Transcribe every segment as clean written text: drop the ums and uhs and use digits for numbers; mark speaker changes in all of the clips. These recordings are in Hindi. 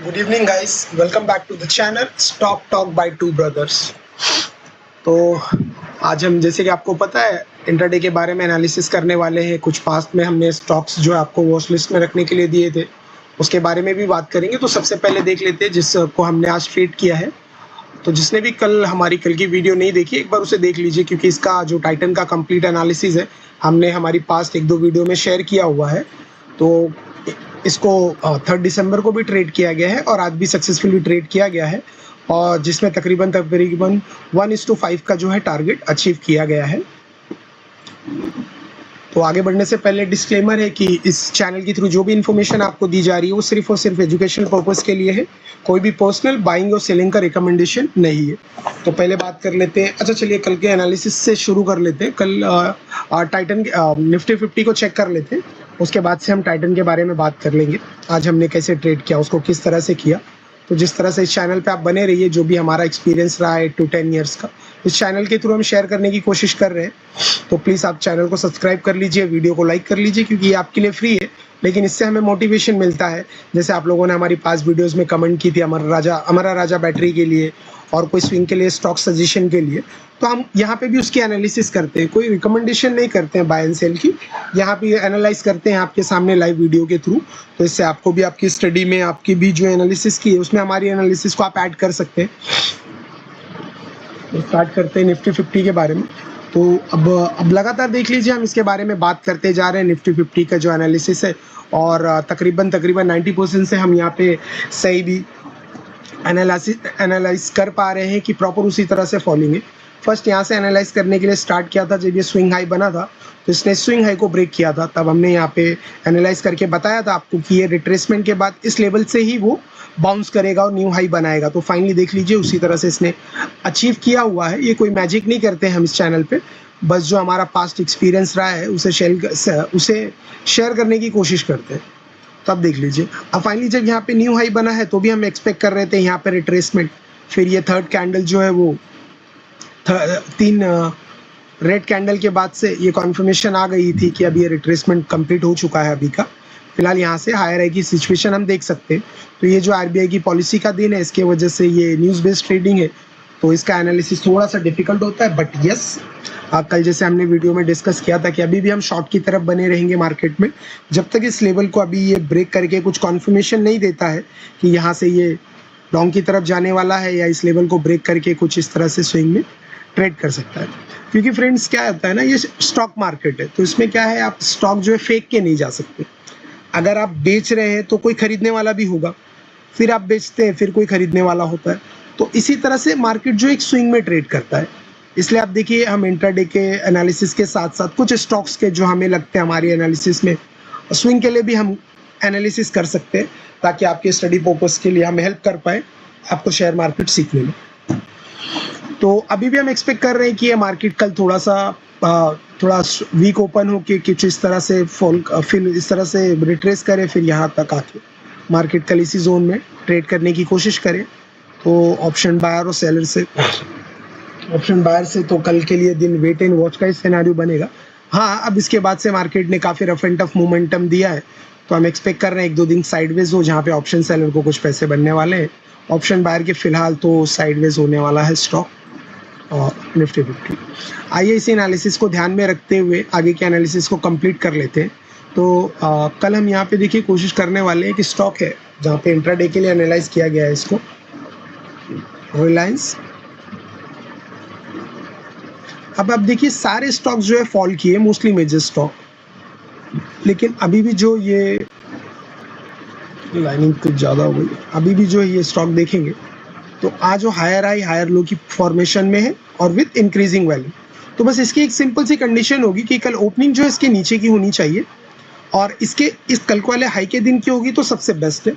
Speaker 1: Good evening guys, welcome back to the channel stock talk by two brothers. तो आज हम, जैसे कि आपको पता है, इंट्राडे के बारे में एनालिसिस करने वाले हैं। कुछ पास्ट में हमने स्टॉक्स जो है आपको वॉच लिस्ट में रखने के लिए दिए थे, उसके बारे में भी बात करेंगे। तो सबसे पहले देख लेते हैं जिसको हमने आज ट्रेड किया है। तो जिसने भी हमारी कल की वीडियो नहीं देखी, एक बार उसे देख लीजिए, क्योंकि इसका जो टाइटन का कंप्लीट एनालिसिस है हमने हमारी पास्ट एक दो वीडियो में शेयर किया हुआ है। तो इसको 3 दिसंबर को भी ट्रेड किया गया है और आज भी सक्सेसफुली ट्रेड किया गया है, और जिसमें तकरीबन 1:5 का जो है टारगेट अचीव किया गया है। तो आगे बढ़ने से पहले डिस्क्लेमर है कि इस चैनल के थ्रू जो भी इन्फॉर्मेशन आपको दी जा रही है वो सिर्फ और सिर्फ एजुकेशनल पर्पस के लिए है, कोई भी पर्सनल बाइंग और सेलिंग का रिकमेंडेशन नहीं है। तो पहले बात कर लेते हैं। अच्छा चलिए, कल के एनालिसिस से शुरू कर लेते हैं। कल टाइटन निफ्टी 50 को चेक कर लेते हैं, उसके बाद से हम टाइटन के बारे में बात कर लेंगे। आज हमने कैसे ट्रेड किया, उसको किस तरह से किया। तो जिस तरह से इस चैनल पे आप बने रहिए, जो भी हमारा एक्सपीरियंस रहा है 8 to 10 ईयर्स का, इस चैनल के थ्रू हम शेयर करने की कोशिश कर रहे हैं। तो प्लीज़ आप चैनल को सब्सक्राइब कर लीजिए, वीडियो को लाइक कर लीजिए, क्योंकि ये आपके लिए फ्री है, लेकिन इससे हमें मोटिवेशन मिलता है। जैसे आप लोगों ने हमारी पास वीडियोस में कमेंट की थी अमरा राजा बैटरी के लिए और कोई स्विंग के लिए, स्टॉक सजेशन के लिए, तो हम यहाँ पे भी उसकी एनालिसिस करते हैं। कोई रिकमेंडेशन नहीं करते हैं बाय एंड सेल की, यहाँ पे एनालाइज करते हैं आपके सामने लाइव वीडियो के थ्रू। तो इससे आपको भी, आपकी स्टडी में आपकी भी जो एनालिसिस की है उसमें हमारी एनालिसिस को आप ऐड कर सकते हैं। स्टार्ट करते हैं निफ्टी 50 के बारे में। तो अब लगातार देख लीजिए, हम इसके बारे में बात करते जा रहे हैं निफ्टी 50 का जो एनालिसिस है, और तकरीबन 90% से हम यहाँ पे सही भी एनालाइज कर पा रहे हैं कि प्रॉपर उसी तरह से फॉलोइंग है। फर्स्ट यहाँ से एनालाइज करने के लिए स्टार्ट किया था जब ये स्विंग हाई बना था, तो इसने स्विंग हाई को ब्रेक किया था। तब हमने यहाँ पे एनालाइज करके बताया था आपको कि ये रिट्रेसमेंट के बाद इस लेवल से ही वो बाउंस करेगा और न्यू हाई बनाएगा। तो फाइनली देख लीजिए, उसी तरह से इसने अचीव किया हुआ है। ये कोई मैजिक नहीं करते हम इस चैनल पे, बस जो हमारा पास्ट एक्सपीरियंस रहा है उसे शेयर करने की कोशिश करते हैं। तब देख लीजिए, अब फाइनली जब यहाँ पे न्यू हाई बना है तो भी हम एक्सपेक्ट कर रहे थे यहाँ पे रिट्रेसमेंट। फिर ये थर्ड कैंडल जो है वो 3 रेड कैंडल के बाद से ये कॉन्फर्मेशन आ गई थी कि अब ये रिट्रेसमेंट कंप्लीट हो चुका है अभी का। फिलहाल यहाँ से हायर हाई की सिचुएशन हम देख सकते हैं। तो ये जो आरबीआई की पॉलिसी का दिन है, इसके वजह से ये न्यूज़ बेस्ड ट्रेडिंग है, तो इसका एनालिसिस थोड़ा सा डिफिकल्ट होता है। बट यस, कल जैसे हमने वीडियो में डिस्कस किया था कि अभी भी हम शॉर्ट की तरफ बने रहेंगे मार्केट में, जब तक इस लेवल को अभी ये ब्रेक करके कुछ कॉन्फर्मेशन नहीं देता है कि यहाँ से ये लॉन्ग की तरफ जाने वाला है, या इस लेवल को ब्रेक करके कुछ इस तरह से स्विंग में ट्रेड कर सकता है। क्योंकि फ्रेंड्स क्या होता है ना, ये स्टॉक मार्केट है, तो इसमें क्या है, आप स्टॉक जो है फेंक के नहीं जा सकते। अगर आप बेच रहे हैं तो कोई खरीदने वाला भी होगा, फिर आप बेचते हैं, फिर कोई खरीदने वाला होता है। तो इसी तरह से मार्केट जो एक स्विंग में ट्रेड करता है। इसलिए आप देखिए, हम इंट्राडे के एनालिसिस के साथ साथ कुछ स्टॉक्स के जो हमें लगते हैं हमारी एनालिसिस में स्विंग के लिए भी हम एनालिसिस कर सकते हैं, ताकि आपके स्टडी पर्पस के लिए हम हेल्प कर पाए आपको शेयर मार्केट सीखने में। तो अभी भी हम एक्सपेक्ट कर रहे हैं कि ये मार्केट कल थोड़ा वीक ओपन हो के कुछ इस तरह से फिर इस तरह से रिट्रेस करे, फिर यहाँ तक आके मार्केट कल इसी जोन में ट्रेड करने की कोशिश करे। तो ऑप्शन बायर से तो कल के लिए दिन वेट एंड वॉच का ही सिनेरियो बनेगा। हाँ, अब इसके बाद से मार्केट ने काफ़ी रफ एंड टफ मोमेंटम दिया है, तो हम एक्सपेक्ट कर रहे हैं 1-2 दिन साइडवेज हो, जहाँ पे ऑप्शन सेलर को कुछ पैसे बनने वाले हैं। ऑप्शन बायर के फिलहाल तो साइडवेज होने वाला है स्टॉक और निफ्टी 50। आइए इसी एनालिसिस को ध्यान में रखते हुए आगे के एनालिसिस को कंप्लीट कर लेते हैं। तो कल हम यहाँ पे देखिए कोशिश करने वाले हैं कि स्टॉक है जहाँ पे इंट्राडे के लिए एनालाइज किया गया है इसको, रिलायंस। अब आप देखिए, सारे स्टॉक जो है फॉल किए, मोस्टली मेजर स्टॉक, लेकिन अभी भी जो ये लाइनिंग कुछ ज़्यादा हो गई, अभी भी जो ये स्टॉक देखेंगे तो आज जो हायर हाई हायर लो की फॉर्मेशन में है और विद इंक्रीजिंग वैल्यू। तो बस इसकी एक सिंपल सी कंडीशन होगी कि कल ओपनिंग जो है इसके नीचे की होनी चाहिए, और इस कल को वाले हाई के दिन की होगी तो सबसे बेस्ट है।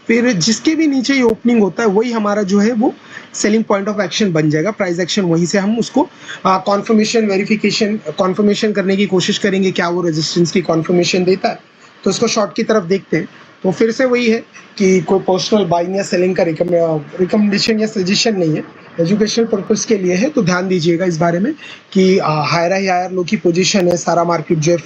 Speaker 1: फिर जिसके भी नीचे ये ओपनिंग होता है वही हमारा जो है वो सेलिंग पॉइंट ऑफ एक्शन बन जाएगा, प्राइस एक्शन। वहीं से हम उसको कॉन्फर्मेशन करने की कोशिश करेंगे, क्या वो रेजिस्टेंस की कॉन्फर्मेशन देता है, तो इसको शॉर्ट की तरफ देखते हैं। तो फिर से वही है कि कोई पर्सनल बाइंग या सेलिंग का रिकमेंडेशन या सजेशन नहीं है, एजुकेशनल पर्पस के लिए है। तो ध्यान दीजिएगा इस बारे में कि हायर हाई हायर लो की पोजीशन है, सारा मार्केट जो है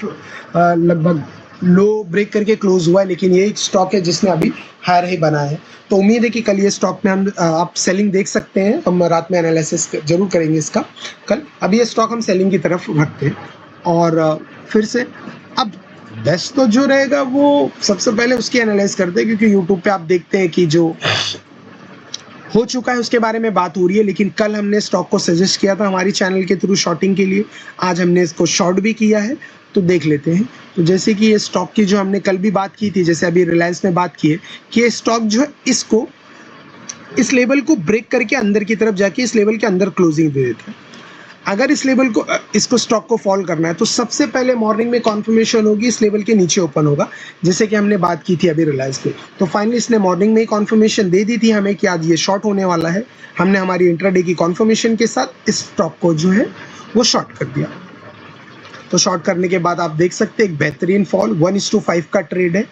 Speaker 1: लगभग लो ब्रेक करके क्लोज हुआ है, लेकिन ये एक स्टॉक है जिसने अभी हायर ही बना है। तो उम्मीद है कि कल ये स्टॉक में हम आप सेलिंग देख सकते हैं। हम रात में एनालिसिस जरूर करेंगे इसका कल। अभी ये स्टॉक हम सेलिंग की तरफ रखते हैं। और फिर से अब बेस्ट तो जो रहेगा वो सबसे पहले उसकी एनालाइज करते हैं, क्योंकि यूट्यूब पे आप देखते हैं कि जो हो चुका है उसके बारे में बात हो रही है। लेकिन कल हमने स्टॉक को सजेस्ट किया था हमारी चैनल के थ्रू शॉर्टिंग के लिए, आज हमने इसको शॉर्ट भी किया है, तो देख लेते हैं। तो जैसे कि ये स्टॉक की जो हमने कल भी बात की थी, जैसे अभी रिलायंस में बात की है कि ये स्टॉक जो है इसको इस लेवल को ब्रेक करके अंदर की तरफ जाके इस लेवल के अंदर क्लोजिंग दे देता है। अगर इस लेवल को इसको स्टॉक को फॉल करना है तो सबसे पहले मॉर्निंग में कॉन्फर्मेशन होगी, इस लेवल के नीचे ओपन होगा, जैसे कि हमने बात की थी अभी रिलायंस पे। तो फाइनली इसने मॉर्निंग में ही कॉन्फर्मेशन दे दी थी हमें कि आज ये शॉर्ट होने वाला है। हमने हमारी इंट्राडे की कॉन्फर्मेशन के साथ इस स्टॉक को जो है वो शॉर्ट कर दिया। तो शॉर्ट करने के बाद आप देख सकते हैं एक बेहतरीन फॉल 1:5 का ट्रेड है,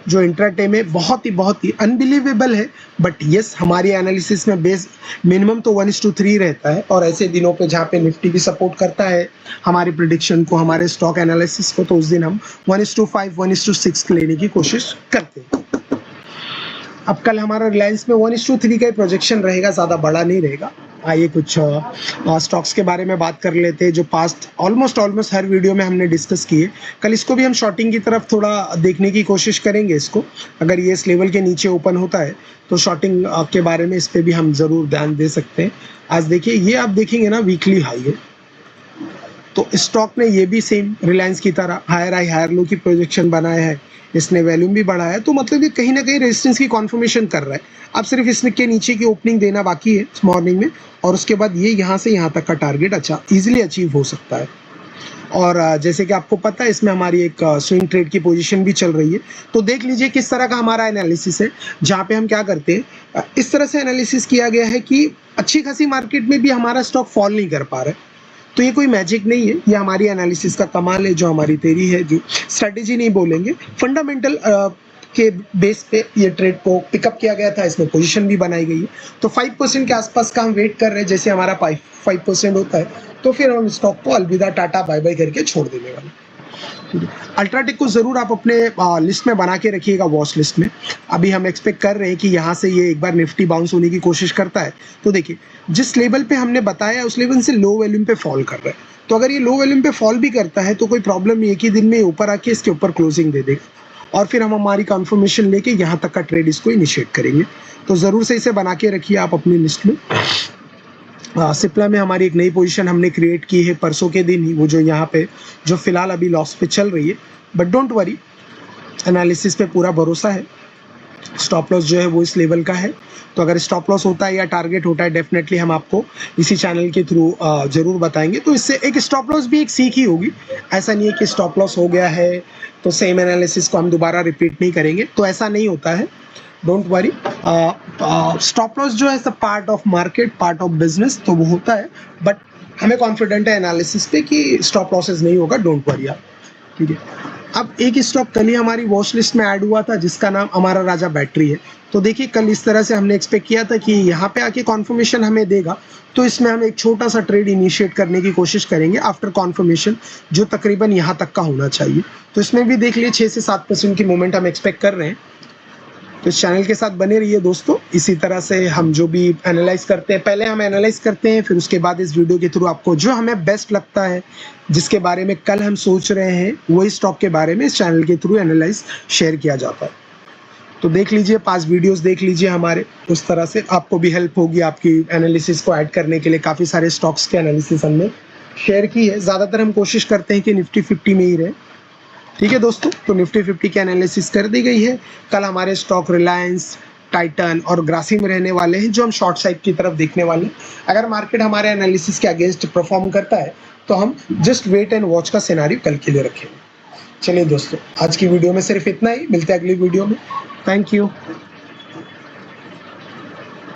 Speaker 1: जो इंट्राडे में बहुत ही अनबिलीवेबल है। बट यस, हमारी एनालिसिस में बेस मिनिमम तो 1:3 रहता है, और ऐसे दिनों पे जहाँ पे निफ्टी भी सपोर्ट करता है हमारी प्रिडिक्शन को, हमारे स्टॉक एनालिसिस को, तो उस दिन हम 1:5 1:6 लेने की कोशिश करते हैं। अब कल हमारा रिलायंस में 1:3 का ही प्रोजेक्शन रहेगा, ज़्यादा बड़ा नहीं रहेगा। आइए कुछ स्टॉक्स के बारे में बात कर लेते हैं जो पास्ट ऑलमोस्ट हर वीडियो में हमने डिस्कस किए। कल इसको भी हम शॉर्टिंग की तरफ थोड़ा देखने की कोशिश करेंगे इसको। अगर ये इस लेवल के नीचे ओपन होता है तो शॉर्टिंग के बारे में इस पर भी हम ज़रूर ध्यान दे सकते हैं। आज देखिए ये आप देखेंगे ना वीकली हाई है, तो स्टॉक ने ये भी सेम रिलायंस की तरह हायर हाई हायर लो की प्रोजेक्शन बनाया है, इसने वैल्यूम भी बढ़ाया है। तो मतलब ये कहीं ना कहीं रेजिस्टेंस की कॉन्फर्मेशन कर रहा है। अब सिर्फ इसके नीचे की ओपनिंग देना बाकी है मॉर्निंग में, और उसके बाद ये यहाँ से यहाँ तक का टारगेट अच्छा ईजिली अचीव हो सकता है। और जैसे कि आपको पता है इसमें हमारी एक स्विंग ट्रेड की पोजीशन भी चल रही है। तो देख लीजिए किस तरह का हमारा एनालिसिस है, जहाँ पे हम क्या करते हैं, इस तरह से एनालिसिस किया गया है कि अच्छी खासी मार्केट में भी हमारा स्टॉक फॉल नहीं कर पा रहा है। तो ये कोई मैजिक नहीं है, ये हमारी एनालिसिस का कमाल है, जो हमारी थ्योरी है, जो स्ट्रेटेजी नहीं बोलेंगे, फंडामेंटल के बेस पे ये ट्रेड को पिकअप किया गया था, इसमें पोजीशन भी बनाई गई है। तो 5% के आसपास का हम वेट कर रहे हैं, जैसे हमारा 5% होता है तो फिर हम स्टॉक को अलविदा टाटा बाय बाय करके छोड़ देने वाले। अल्ट्राटेक को ज़रूर आप अपने लिस्ट में बना के रखिएगा, वॉच लिस्ट में। अभी हम एक्सपेक्ट कर रहे हैं कि यहाँ से ये एक बार निफ्टी बाउंस होने की कोशिश करता है। तो देखिए जिस लेवल पे हमने बताया उस लेवल से लो वॉल्यूम पे फॉल कर रहा है, तो अगर ये लो वॉल्यूम पे फॉल भी करता है तो कोई प्रॉब्लम नहीं, एक ही दिन में ऊपर आके इसके ऊपर क्लोजिंग दे देगा, और फिर हम हमारी कन्फर्मेशन लेके यहाँ तक का ट्रेड इसको इनिशिएट करेंगे। तो ज़रूर से इसे बना के रखिए आप अपनी लिस्ट में। सिप्ला में हमारी एक नई पोजीशन हमने क्रिएट की है परसों के दिन ही, वो जो यहाँ पे जो फिलहाल अभी लॉस पे चल रही है, बट डोंट वरी, एनालिसिस पे पूरा भरोसा है। स्टॉप लॉस जो है वो इस लेवल का है, तो अगर स्टॉप लॉस होता है या टारगेट होता है डेफिनेटली हम आपको इसी चैनल के थ्रू ज़रूर बताएंगे। तो इससे एक स्टॉप लॉस भी एक सीख ही होगी। ऐसा नहीं है कि स्टॉप लॉस हो गया है तो सेम एनालिसिस को हम दोबारा रिपीट नहीं करेंगे, तो ऐसा नहीं होता है। डोंट वरी, स्टॉप लॉस जो है सब part of market, part of business, तो वो होता है, बट हमें कॉन्फिडेंट है एनालिसिस पे कि स्टॉप लॉसेज नहीं होगा, डोंट वरी आप। ठीक है, अब एक स्टॉक कल ही हमारी वॉच लिस्ट में ऐड हुआ था जिसका नाम हमारा राजा बैटरी है। तो देखिए कल इस तरह से हमने एक्सपेक्ट किया था कि यहाँ पे आके कॉन्फर्मेशन हमें देगा, तो इसमें हम एक छोटा सा ट्रेड इनिशिएट करने की कोशिश करेंगे आफ्टर कॉन्फर्मेशन, जो तकरीबन यहाँ तक का होना चाहिए। तो इसमें भी देख लिए 6 से 7% की मूवमेंट हम एक्सपेक्ट कर रहे हैं। तो इस चैनल के साथ बने रहिए दोस्तों। इसी तरह से हम जो भी एनालाइज करते हैं, पहले हम एनालाइज करते हैं, फिर उसके बाद इस वीडियो के थ्रू आपको जो हमें बेस्ट लगता है, जिसके बारे में कल हम सोच रहे हैं, वही स्टॉक के बारे में इस चैनल के थ्रू एनालाइज शेयर किया जाता है। तो देख लीजिए, 5 वीडियोस देख लीजिए हमारे, उस तरह से आपको भी हेल्प होगी आपकी एनालिसिस को ऐड करने के लिए। काफ़ी सारे स्टॉक्स के एनालिसिस हमने शेयर की है। ज़्यादातर हम कोशिश करते हैं कि निफ्टी 50 में ही रहे। ठीक है दोस्तों, तो निफ्टी 50 की एनालिसिस कर दी गई है। कल हमारे स्टॉक रिलायंस, टाइटन और ग्रासिम रहने वाले हैं, जो हम शॉर्ट साइड की तरफ देखने वाले हैं। अगर मार्केट हमारे एनालिसिस के अगेंस्ट परफॉर्म करता है तो हम जस्ट वेट एंड वॉच का सिनेरियो कल के लिए रखेंगे। चलिए दोस्तों, आज की वीडियो में सिर्फ इतना ही, मिलते हैं अगली वीडियो में। Thank you.